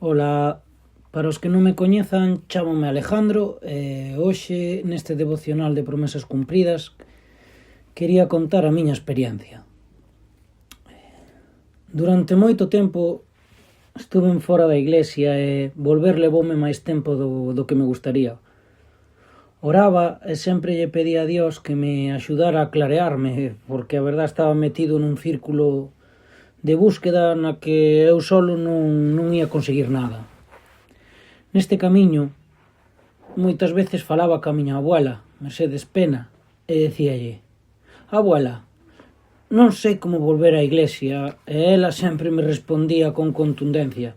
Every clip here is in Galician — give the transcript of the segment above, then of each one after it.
Ola, para os que non me coñezan, chámome Alejandro e hoxe neste devocional de promesas cumpridas quería contar a miña experiencia. Durante moito tempo estuve fora da iglesia e volver levoume máis tempo do que me gustaría. Oraba e sempre lle pedía a Dios que me axudara a clarearme, porque a verdade estaba metido nun círculo de búsqueda na que eu solo non ia conseguir nada. Neste camiño, moitas veces falaba ca miña abuela, Mercedes Pena, e dicíalle: abuela, non sei como volver á iglesia, e ela sempre me respondía con contundencia: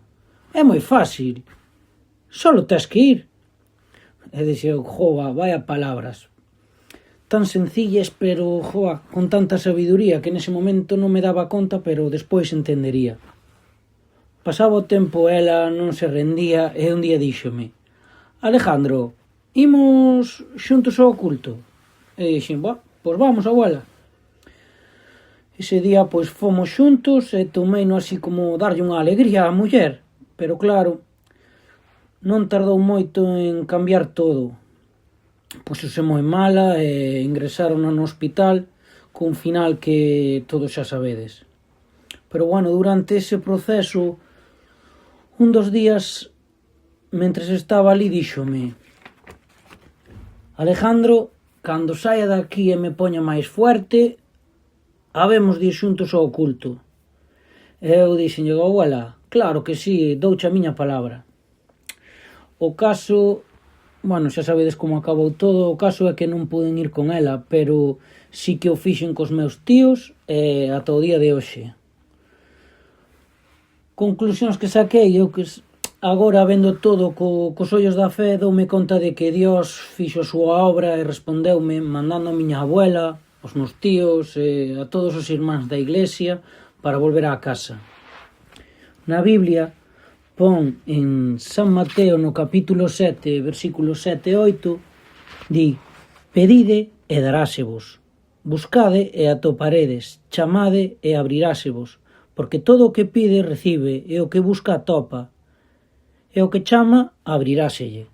é moi fácil, solo tes que ir. E dixo: jova, vaya palabras, tan sencillas, pero, con tanta sabiduría que nese momento non me daba conta, pero despois entendería. Pasaba o tempo e ela non se rendía e un día díxome: Alejandro, imos xuntos ao culto? E dixen: pois vamos, abuela. Ese día pois fomos xuntos e tomeino así como darlle unha alegría á muller, pero claro, non tardou moito en cambiar todo. Puxose moi mala e ingresaron no hospital cun final que todos xa sabedes. Pero durante ese proceso, un dos días, mentres estaba ali, díxome: Alejandro, cando saia daqui e me poña máis fuerte, habemos de ir xuntos ao culto. E eu dixenlle: abuela, claro que sí, douche a miña palabra. O caso, xa sabedes como acabou todo, o caso é que non puden ir con ela, pero sí que o fixen cos meus tíos e ata o día de hoxe. Conclusións que saquei, eu que agora vendo todo cos ollos da fe, doume conta de que Dios fixo a súa obra e respondeume mandando a miña abuela, os meus tíos e a todos os irmáns da iglesia para volver á casa. Na Biblia pon en San Mateo no capítulo 7, versículos 7 e 8, di: pedide e darásevos, buscade e atoparedes, chamade e abrirásevos, porque todo o que pide recibe, e o que busca atopa, e o que chama abriráselle.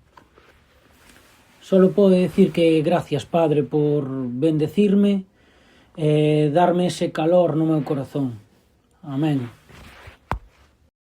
Solo podo decir que gracias, Padre, por bendecirme e darme ese calor no meu corazón. Amén.